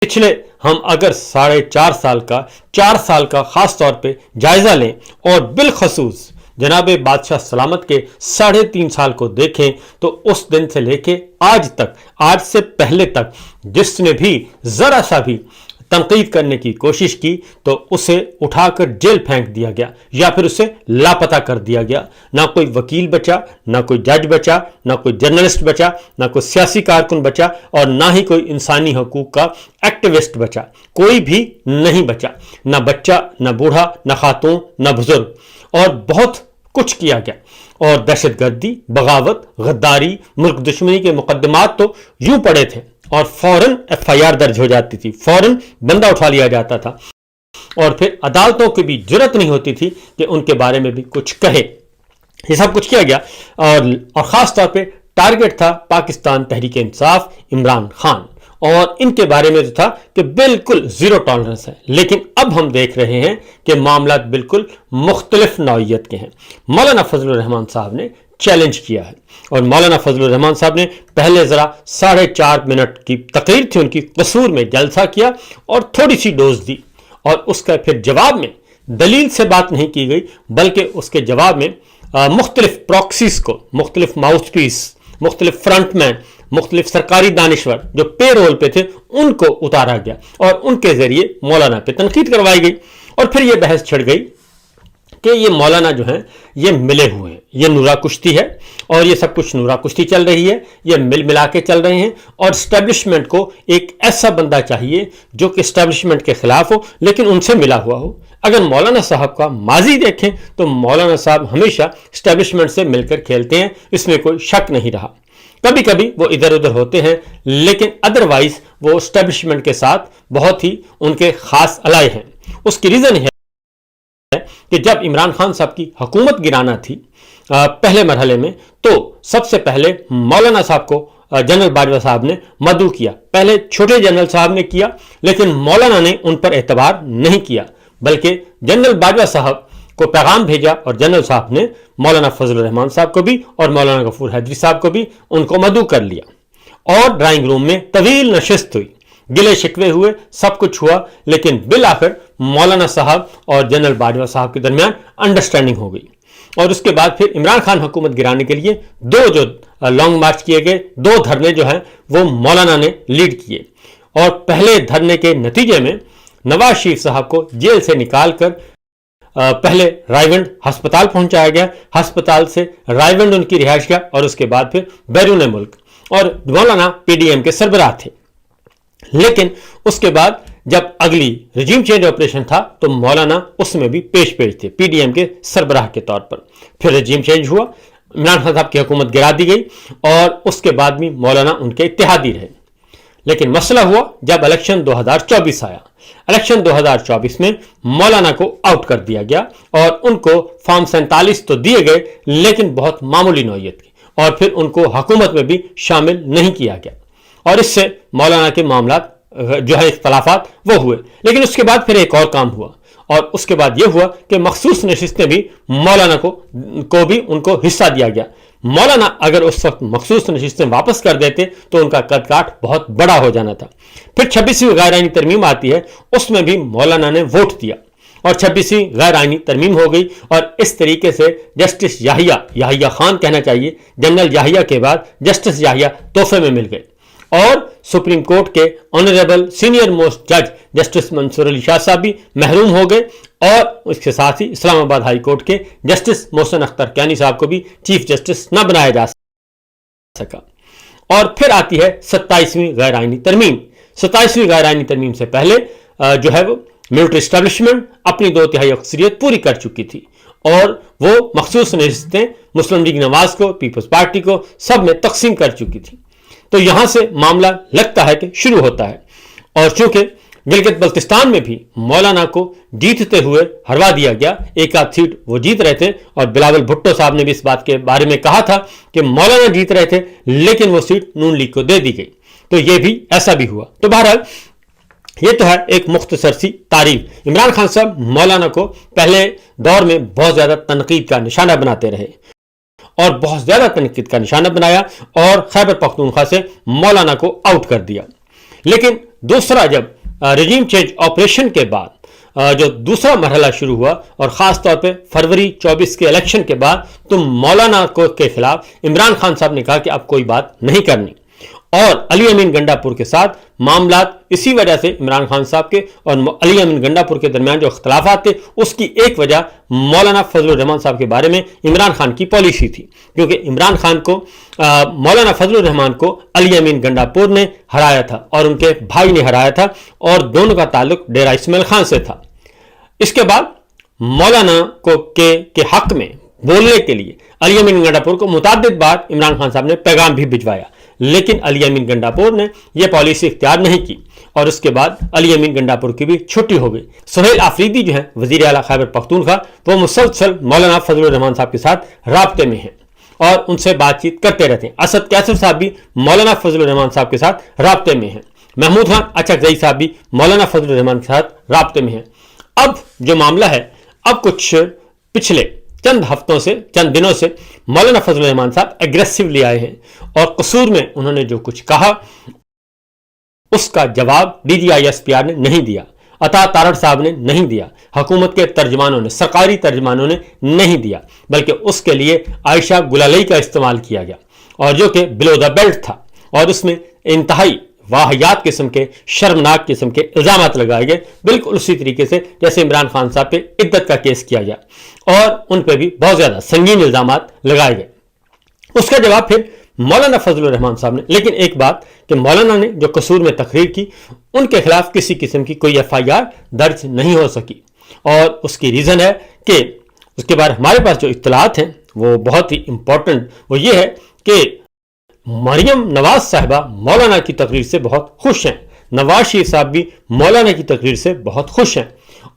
پچھلے ہم اگر 4.5 سال کا 4 سال کا خاص طور پہ جائزہ لیں اور بالخصوص جناب بادشاہ سلامت کے 3.5 سال کو دیکھیں تو اس دن سے لے کے آج تک، آج سے پہلے تک جس نے بھی ذرا سا بھی تنقید کرنے کی کوشش کی تو اسے اٹھا کر جیل پھینک دیا گیا یا پھر اسے لاپتہ کر دیا گیا۔ نہ کوئی وکیل بچا، نہ کوئی جج بچا، نہ کوئی جرنلسٹ بچا، نہ کوئی سیاسی کارکن بچا، اور نہ ہی کوئی انسانی حقوق کا ایکٹیوسٹ بچا۔ کوئی بھی نہیں بچا، نہ بچہ، نہ بوڑھا، نہ خاتون، نہ بزرگ، اور بہت کچھ کیا گیا۔ اور دہشت گردی، بغاوت، غداری، ملک دشمنی کے مقدمات تو یوں پڑے تھے اور فوراً FIR درج ہو جاتی تھی، فوراً بندہ اٹھا لیا جاتا تھا، اور پھر عدالتوں کی بھی جرت نہیں ہوتی تھی کہ ان کے بارے میں بھی کچھ کہے۔ یہ سب کچھ کیا گیا، اور خاص طور پہ ٹارگٹ تھا پاکستان تحریک انصاف، عمران خان، اور ان کے بارے میں جو تھا کہ بالکل زیرو ٹالرنس ہے۔ لیکن اب ہم دیکھ رہے ہیں کہ معاملات بالکل مختلف نوعیت کے ہیں۔ مولانا فضل الرحمان صاحب نے چیلنج کیا ہے، اور مولانا فضل الرحمان صاحب نے پہلے ذرا 4.5 منٹ کی تقریر تھی ان کی، قصور میں جلسہ کیا اور تھوڑی سی ڈوز دی، اور اس کا پھر جواب میں دلیل سے بات نہیں کی گئی، بلکہ اس کے جواب میں مختلف پراکسیز کو، مختلف ماؤتھ پیس، مختلف فرنٹ مین، مختلف سرکاری دانشور جو پے رول پہ تھے ان کو اتارا گیا، اور ان کے ذریعے مولانا پہ تنقید کروائی گئی۔ اور پھر یہ بحث چھڑ گئی کہ یہ مولانا جو ہیں یہ ملے ہوئے ہیں، یہ نورا کشتی ہے، اور یہ سب کچھ نورا کشتی چل رہی ہے، یہ مل ملا کے چل رہے ہیں، اور اسٹیبلشمنٹ کو ایک ایسا بندہ چاہیے جو کہ اسٹیبلشمنٹ کے خلاف ہو لیکن ان سے ملا ہوا ہو۔ اگر مولانا صاحب کا ماضی دیکھیں تو مولانا صاحب ہمیشہ اسٹیبلشمنٹ سے مل کر کھیلتے ہیں، اس میں کوئی شک نہیں رہا۔ کبھی کبھی وہ ادھر ادھر ہوتے ہیں، لیکن ادروائز وہ اسٹیبلشمنٹ کے ساتھ بہت ہی ان کے خاص الائے ہیں۔ اس کی ریزن ہے کہ جب عمران خان صاحب کی حکومت گرانا تھی پہلے مرحلے میں، تو سب سے پہلے مولانا صاحب کو جنرل باجوہ صاحب نے مدعو کیا۔ پہلے چھوٹے جنرل صاحب نے کیا، لیکن مولانا نے ان پر اعتبار نہیں کیا، بلکہ جنرل باجوہ صاحب کو پیغام بھیجا، اور جنرل صاحب نے مولانا فضل الرحمان صاحب کو بھی اور مولانا غفور حیدری صاحب کو بھی ان کو مدعو کر لیا، اور ڈرائنگ روم میں طویل نشست ہوئی، گلے شکوے ہوئے، سب کچھ ہوا، لیکن بالآخر مولانا صاحب اور جنرل باجوہ صاحب کے درمیان انڈرسٹینڈنگ ہو گئی۔ اور اس کے بعد پھر عمران خان حکومت گرانے کے لیے جو لانگ مارچ کیے گئے، 2 دھرنے جو ہیں وہ مولانا نے لیڈ کیے، اور پہلے دھرنے کے نتیجے میں نواز شریف صاحب کو جیل سے نکال کر پہلے رائیونڈ ہسپتال پہنچایا گیا، ہسپتال سے رائیونڈ ان کی رہائش گاہ، اور اس کے بعد پھر بیرون ملک، اور مولانا PDM کے سربراہ تھے۔ لیکن اس کے بعد جب اگلی رجیم چینج آپریشن تھا تو مولانا اس میں بھی پیش تھے PDM کے سربراہ کے طور پر۔ پھر رجیم چینج ہوا، عمران خان صاحب کی حکومت گرا دی گئی، اور اس کے بعد بھی مولانا ان کے اتحادی رہے۔ لیکن مسئلہ ہوا جب الیکشن 2024 آیا۔ الیکشن 2024 میں مولانا کو آؤٹ کر دیا گیا، اور ان کو فارم 47 تو دیے گئے لیکن بہت معمولی نوعیت کی، اور پھر ان کو حکومت میں بھی شامل نہیں کیا گیا، اور اس سے مولانا کے معاملات جو ہے اختلافات وہ ہوئے۔ لیکن اس کے بعد پھر ایک اور کام ہوا، اور اس کے بعد یہ ہوا کہ مخصوص نشستیں بھی مولانا کو بھی ان کو حصہ دیا گیا۔ مولانا اگر اس وقت مخصوص نشستیں واپس کر دیتے تو ان کا قد کاٹ بہت بڑا ہو جانا تھا۔ پھر 26ویں غیر آئینی ترمیم آتی ہے، اس میں بھی مولانا نے ووٹ دیا، اور 26ویں غیر آئینی ترمیم ہو گئی، اور اس طریقے سے جسٹس یحییٰ خان کہنا چاہیے، جنرل یحییٰ کے بعد جسٹس یحییٰ تحفے میں مل گئے، اور سپریم کورٹ کے آنریبل سینئر موسٹ جج جسٹس منصور علی شاہ صاحب بھی محروم ہو گئے، اور اس کے ساتھ ہی اسلام آباد ہائی کورٹ کے جسٹس محسن اختر کیانی صاحب کو بھی چیف جسٹس نہ بنایا جا سکا۔ اور پھر آتی ہے 27ویں غیر آئینی ترمیم۔ 27ویں غیر آئینی ترمیم سے پہلے جو ہے وہ ملٹری اسٹیبلشمنٹ اپنی 2/3 اکثریت پوری کر چکی تھی، اور وہ مخصوص نشستیں مسلم لیگ نواز کو، پیپلز پارٹی کو، سب میں تقسیم کر چکی تھی۔ تو یہاں سے معاملہ لگتا ہے کہ شروع ہوتا ہے، اور چونکہ گلگت بلتستان میں بھی مولانا کو جیتتے ہوئے ہروا دیا گیا، ایک آدھ سیٹ وہ جیت رہے تھے، اور بلاول بھٹو صاحب نے بھی اس بات کے بارے میں کہا تھا کہ مولانا جیت رہے تھے لیکن وہ سیٹ نون لیگ کو دے دی گئی، تو یہ بھی ایسا بھی ہوا۔ تو بہرحال یہ تو ہے ایک مختصر سی تعریف۔ عمران خان صاحب مولانا کو پہلے دور میں بہت زیادہ تنقید کا نشانہ بناتے رہے، اور بہت زیادہ تنقید کا نشانہ بنایا، اور خیبر پختونخوا سے مولانا کو آؤٹ کر دیا۔ لیکن دوسرا جب رجیم چینج آپریشن کے بعد جو دوسرا مرحلہ شروع ہوا اور خاص طور پہ فروری 24 کے الیکشن کے بعد تو مولانا کو کے خلاف عمران خان صاحب نے کہا کہ اب کوئی بات نہیں کرنی، اور علی امین گنڈا پور کے ساتھ معاملات اسی وجہ سے عمران خان صاحب کے اور علی امین گنڈا پور کے درمیان جو اختلافات تھے اس کی ایک وجہ مولانا فضل الرحمان صاحب کے بارے میں عمران خان کی پالیسی تھی، کیونکہ عمران خان کو مولانا فضل الرحمان کو علی امین گنڈا پور نے ہرایا تھا اور ان کے بھائی نے ہرایا تھا، اور دونوں کا تعلق ڈیرہ اسماعیل خان سے تھا۔ اس کے بعد مولانا کو کے حق میں بولنے کے لیے علی امین گنڈا پور کو متعدد بار عمران خان صاحب نے پیغام بھی بھجوایا، لیکن علی امین گنڈا پور نے یہ پالیسی اختیار نہیں کی، اور اس کے بعد علی امین گنڈا پور کی بھی چھٹی ہو گئی۔ سہیل آفریدی جو ہیں وزیر اعلیٰ خیبر پختونخوا، وہ مسلسل مولانا فضل الرحمان صاحب کے ساتھ رابطے میں ہیں اور ان سے بات چیت کرتے رہتے ہیں۔ اسد کیسر صاحب بھی مولانا فضل الرحمان صاحب کے ساتھ رابطے میں ہیں۔ محمود خان اچکزئی صاحب بھی مولانا فضل الرحمان کے ساتھ رابطے میں ہیں۔ اب جو معاملہ ہے، اب کچھ پچھلے چند ہفتوں سے چند دنوں سے مولانا فضل الرحمان صاحب ایگریسولی آئے ہیں، اور قصور میں انہوں نے جو کچھ کہا اس کا جواب D G I S P R نے نہیں دیا، عطا تارڑ صاحب نے نہیں دیا، حکومت کے ترجمانوں نے، سرکاری ترجمانوں نے نہیں دیا، بلکہ اس کے لیے عائشہ گلالئی کا استعمال کیا گیا، اور جو کہ بلو دا بیلٹ تھا، اور اس میں انتہائی واہیات قسم کے شرمناک قسم کے الزامات لگائے گئے، بالکل اسی طریقے سے جیسے عمران خان صاحب پہ عدت کا کیس کیا گیا، اور ان پہ بھی بہت زیادہ سنگین الزامات لگائے گئے۔ اس کا جواب پھر مولانا فضل الرحمان صاحب نے، لیکن ایک بات کہ مولانا نے جو قصور میں تقریر کی ان کے خلاف کسی قسم کی کوئی ایف آئی آر درج نہیں ہو سکی، اور اس کی ریزن ہے کہ اس کے بعد ہمارے پاس جو اطلاعات ہیں وہ بہت ہی امپورٹنٹ، وہ یہ ہے کہ مریم نواز صاحبہ مولانا کی تقریر سے بہت خوش ہیں، نواز شریف صاحب بھی مولانا کی تقریر سے بہت خوش ہیں،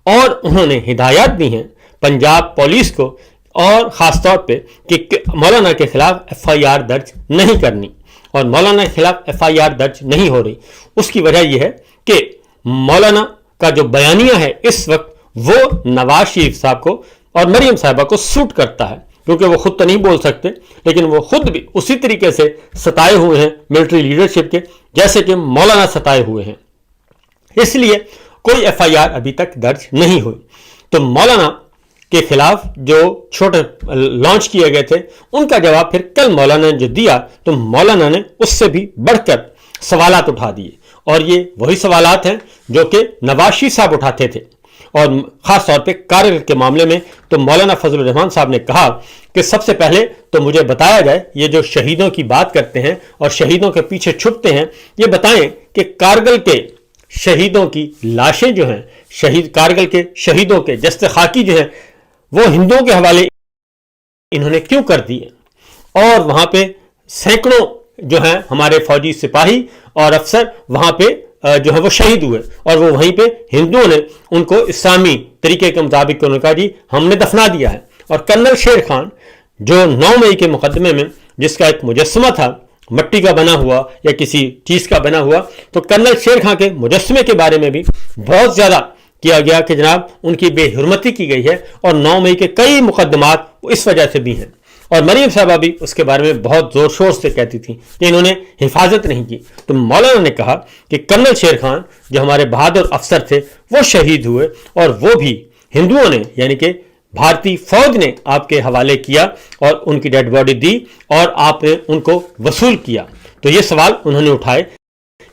اور انہوں نے ہدایات دی ہیں پنجاب پولیس کو، اور خاص طور پہ کہ مولانا کے خلاف ایف آئی آر درج نہیں کرنی، اور مولانا کے خلاف ایف آئی آر درج نہیں ہو رہی۔ اس کی وجہ یہ ہے کہ مولانا کا جو بیانیہ ہے اس وقت وہ نواز شریف صاحب کو اور مریم صاحبہ کو سوٹ کرتا ہے، کیونکہ وہ خود تو نہیں بول سکتے، لیکن وہ خود بھی اسی طریقے سے ستائے ہوئے ہیں ملٹری لیڈرشپ کے جیسے کہ مولانا ستائے ہوئے ہیں، اس لیے کوئی ایف آئی آر ابھی تک درج نہیں ہوئی۔ تو مولانا کے خلاف جو چھوٹے لانچ کیے گئے تھے ان کا جواب پھر کل مولانا نے جو دیا تو مولانا نے اس سے بھی بڑھ کر سوالات اٹھا دیے، اور یہ وہی سوالات ہیں جو کہ نواز شریف صاحب اٹھاتے تھے، اور خاص طور پہ کارگل کے معاملے میں تو مولانا فضل الرحمان صاحب نے کہا کہ سب سے پہلے تو مجھے بتایا جائے، یہ جو شہیدوں کی بات کرتے ہیں اور شہیدوں کے پیچھے چھپتے ہیں، یہ بتائیں کہ کارگل کے شہیدوں کی لاشیں جو ہیں، کارگل کے شہیدوں کے جسد خاکی جو ہیں وہ ہندوؤں کے حوالے انہوں نے کیوں کر دیے، اور وہاں پہ سینکڑوں جو ہیں ہمارے فوجی سپاہی اور افسر وہاں پہ جو ہے وہ شہید ہوئے، اور وہ وہیں پہ ہندوؤں نے ان کو اسلامی طریقے کے مطابق انہوں نے کہا جی ہم نے دفنا دیا ہے۔ اور کرنل شیر خان جو 9 مئی کے مقدمے میں جس کا ایک مجسمہ تھا مٹی کا بنا ہوا یا کسی چیز کا بنا ہوا، تو کرنل شیر خان کے مجسمے کے بارے میں بھی بہت زیادہ کیا گیا کہ جناب ان کی بے حرمتی کی گئی ہے، اور 9 مئی کے کئی مقدمات اس وجہ سے بھی ہیں، اور مریم صاحبہ بھی اس کے بارے میں بہت زور شور سے کہتی تھی کہ انہوں نے حفاظت نہیں کی۔ تو مولانا نے کہا کہ کرنل شیر خان جو ہمارے بہادر افسر تھے وہ شہید ہوئے، اور وہ بھی ہندوؤں نے یعنی کہ بھارتی فوج نے آپ کے حوالے کیا اور ان کی ڈیڈ باڈی دی، اور آپ نے ان کو وصول کیا۔ تو یہ سوال انہوں نے اٹھائے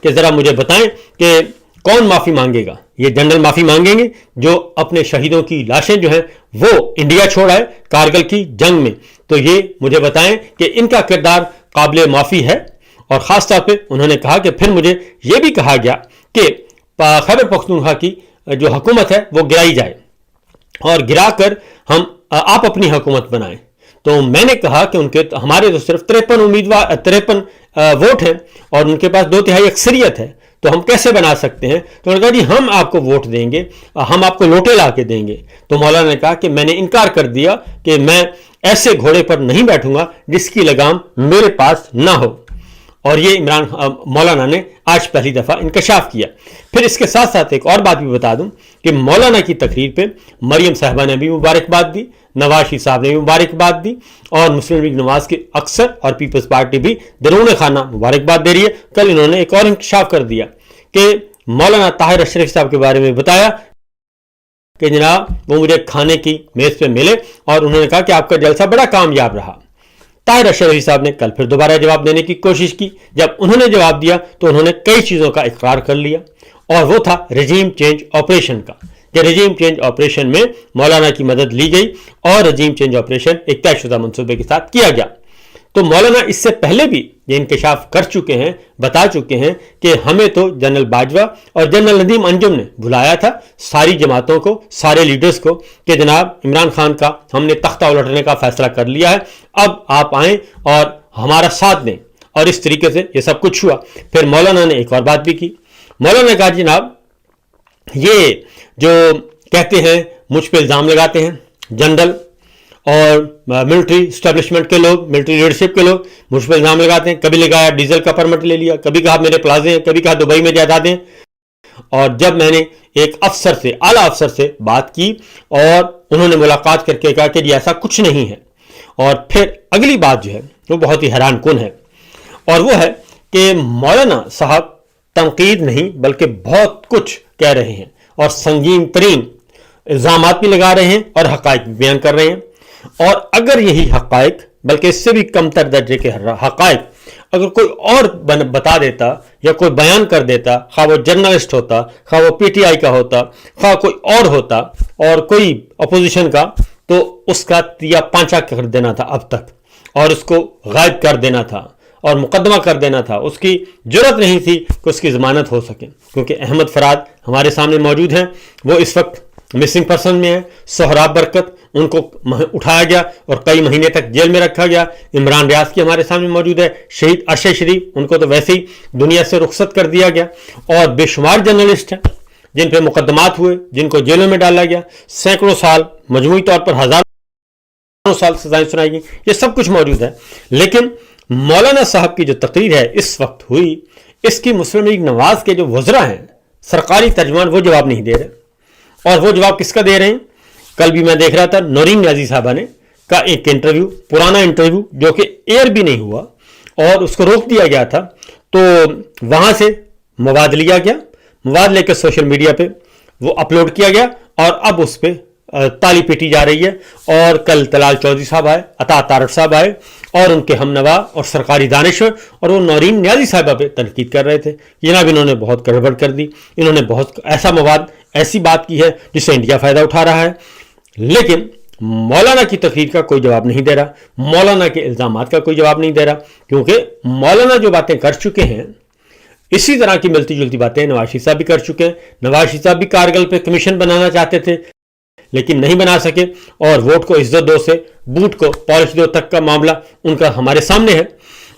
کہ ذرا مجھے بتائیں کہ کون معافی مانگے گا؟ یہ جنرل معافی مانگیں گے جو اپنے شہیدوں کی لاشیں جو ہیں وہ انڈیا چھوڑ آئے کارگل کی جنگ میں؟ تو یہ مجھے بتائیں کہ ان کا کردار قابل معافی ہے۔ اور خاص طور پہ انہوں نے کہا کہ پھر مجھے یہ بھی کہا گیا کہ خیبر پختونخوا کی جو حکومت ہے وہ گرائی جائے، اور گرا کر آپ اپنی حکومت بنائیں۔ تو میں نے کہا کہ ان کے ہمارے تو صرف 53 ووٹ ہیں اور ان کے پاس 2/3 اکثریت ہے، تو ہم کیسے بنا سکتے ہیں؟ تو انہوں نے کہا جی ہم آپ کو ووٹ دیں گے، ہم آپ کو لوٹے لا کے دیں گے۔ تو مولانا نے کہا کہ میں نے انکار کر دیا کہ میں ایسے گھوڑے پر نہیں بیٹھوں گا جس کی لگام میرے پاس نہ ہو، اور یہ مولانا نے آج پہلی دفعہ انکشاف کیا۔ پھر اس کے ساتھ ساتھ ایک اور بات بھی بتا دوں کہ مولانا کی تقریر پہ مریم صاحبہ نے بھی مبارکباد دی، نواز شریف صاحب نے بھی مبارکباد دی، اور مسلم لیگ نواز کے اکثر اور پیپلز پارٹی بھی درون خانہ مبارکباد دے رہی ہے۔ کل انہوں نے ایک اور انکشاف کر دیا کہ مولانا طاہر اشرفی صاحب کے بارے میں بتایا کہ جناب وہ مجھے کھانے کی میز پہ ملے اور انہوں نے کہا کہ آپ کا جلسہ بڑا کامیاب رہا۔ طاہر اشرفی صاحب نے کل پھر دوبارہ جواب دینے کی کوشش کی۔ جب انہوں نے جواب دیا تو انہوں نے کئی چیزوں کا اقرار کر لیا، اور وہ تھا رجیم چینج آپریشن کا، کہ رجیم چینج آپریشن میں مولانا کی مدد لی گئی اور رجیم چینج آپریشن ایک طے شدہ منصوبے کے ساتھ کیا گیا۔ تو مولانا اس سے پہلے بھی یہ انکشاف کر چکے ہیں، بتا چکے ہیں کہ ہمیں تو جنرل باجوہ اور جنرل ندیم انجم نے بلایا تھا ساری جماعتوں کو، سارے لیڈرز کو، کہ جناب عمران خان کا ہم نے تختہ الٹنے کا فیصلہ کر لیا ہے، اب آپ آئیں اور ہمارا ساتھ دیں، اور اس طریقے سے یہ سب کچھ ہوا۔ پھر مولانا نے ایک اور بات بھی کی، مولانا نے کہا جناب یہ جو کہتے ہیں مجھ پہ الزام لگاتے ہیں جنرل اور ملٹری اسٹیبلشمنٹ کے لوگ، ملٹری لیڈرشپ کے لوگ مجھ پہ الزام لگاتے ہیں، کبھی لگایا ڈیزل کا پرمٹ لے لیا، کبھی کہا میرے پلازے ہیں، کبھی کہا دبئی میں جائیدادیں۔ اور جب میں نے ایک افسر سے، اعلیٰ افسر سے بات کی اور انہوں نے ملاقات کر کے کہا کہ جی ایسا کچھ نہیں ہے، اور پھر اگلی بات جو ہے وہ بہت ہی حیران کن ہے، اور وہ ہے کہ مولانا صاحب تنقید نہیں بلکہ بہت کچھ کہہ رہے ہیں اور سنگین ترین الزامات بھی لگا رہے ہیں اور حقائق بھی بیان کر رہے ہیں۔ اور اگر یہی حقائق بلکہ اس سے بھی کم تر درجے کے حقائق اگر کوئی اور بتا دیتا یا کوئی بیان کر دیتا، خواہ وہ جرنلسٹ ہوتا، خواہ وہ پی ٹی آئی کا ہوتا، خواہ کوئی اور ہوتا اور کوئی اپوزیشن کا، تو اس کا تیا پانچا کر دینا تھا اب تک، اور اس کو غائب کر دینا تھا اور مقدمہ کر دینا تھا۔ اس کی جرت نہیں تھی کہ اس کی ضمانت ہو سکے، کیونکہ احمد فراد ہمارے سامنے موجود ہیں، وہ اس وقت مسنگ پرسن میں ہے۔ سہراب برکت ان کو اٹھایا گیا اور کئی مہینے تک جیل میں رکھا گیا۔ عمران ریاض کی ہمارے سامنے موجود ہے۔ شہید ارشد شریف ان کو تو ویسے ہی دنیا سے رخصت کر دیا گیا، اور بے شمار جرنلسٹ ہیں جن پہ مقدمات ہوئے، جن کو جیلوں میں ڈالا گیا، سینکڑوں سال، مجموعی طور پر ہزاروں سال سزائیں سنائی گئی، یہ سب کچھ موجود ہے۔ لیکن مولانا صاحب کی جو تقریر ہے اس وقت ہوئی، اس کی مسلم لیگ نواز کے جو وزراء ہیں، سرکاری ترجمان، وہ جواب نہیں دے رہے۔ اور وہ جواب کس کا دے رہے ہیں؟ کل بھی میں دیکھ رہا تھا نورین نیازی صاحبہ نے کا ایک انٹرویو، پرانا انٹرویو جو کہ ایئر بھی نہیں ہوا اور اس کو روک دیا گیا تھا، تو وہاں سے مواد لیا گیا، مواد لے کے سوشل میڈیا پہ وہ اپلوڈ کیا گیا، اور اب اس پہ تالی پیٹی جا رہی ہے۔ اور کل طلال چودھری صاحب آئے، عطا طارق صاحب آئے، اور ان کے ہم نوا اور سرکاری دانشور، اور وہ نورین نیازی صاحبہ پہ تنقید کر رہے تھے، جناب انہوں نے بہت گڑبڑ کر دی، انہوں نے بہت ایسا مواد، ایسی بات کی ہے جس سے انڈیا فائدہ اٹھا رہا ہے۔ لیکن مولانا کی تقریر کا کوئی جواب نہیں دے رہا، مولانا کے الزامات کا کوئی جواب نہیں دے رہا، کیونکہ مولانا جو باتیں کر چکے ہیں اسی طرح کی ملتی جلتی باتیں نواز شریف صاحب بھی کر چکے ہیں۔ نواز شریف صاحب بھی کارگل پہ کمیشن بنانا چاہتے تھے لیکن نہیں بنا سکے، اور ووٹ کو عزت دو سے بوٹ کو پالش دو تک کا معاملہ ان کا ہمارے سامنے ہے۔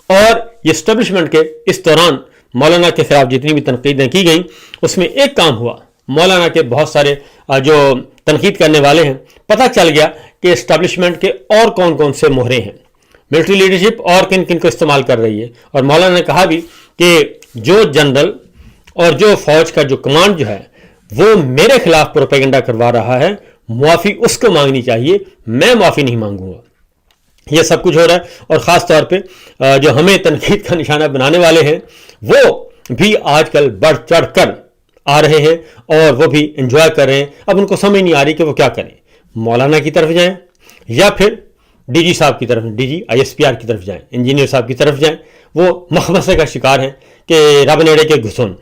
اور یہ اسٹیبلشمنٹ کے اس دوران مولانا کے خلاف جتنی بھی تنقیدیں کی گئیں اس میں ایک کام ہوا، مولانا کے بہت سارے جو تنقید کرنے والے ہیں، پتہ چل گیا کہ اسٹیبلشمنٹ کے اور کون کون سے مہرے ہیں، ملٹری لیڈرشپ اور کن کن کو استعمال کر رہی ہے۔ اور مولانا نے کہا بھی کہ جو جنرل اور جو فوج کا جو کمانڈ جو ہے وہ میرے خلاف پروپیگنڈا کروا رہا ہے، معافی اس کو مانگنی چاہیے، میں معافی نہیں مانگوں گا۔ یہ سب کچھ ہو رہا ہے، اور خاص طور پہ جو ہمیں تنقید کا نشانہ بنانے والے ہیں وہ بھی آج کل بڑھ چڑھ کر آ رہے ہیں اور وہ بھی انجوائے کر رہے ہیں۔ اب ان کو سمجھ نہیں آ رہی کہ وہ کیا کریں، مولانا کی طرف جائیں یا پھر ڈی جی صاحب کی طرف، D G I S P R کی طرف جائیں، انجینئر صاحب کی طرف جائیں۔ وہ مخمصے کا شکار ہیں کہ رب نیڑے کے گھسن۔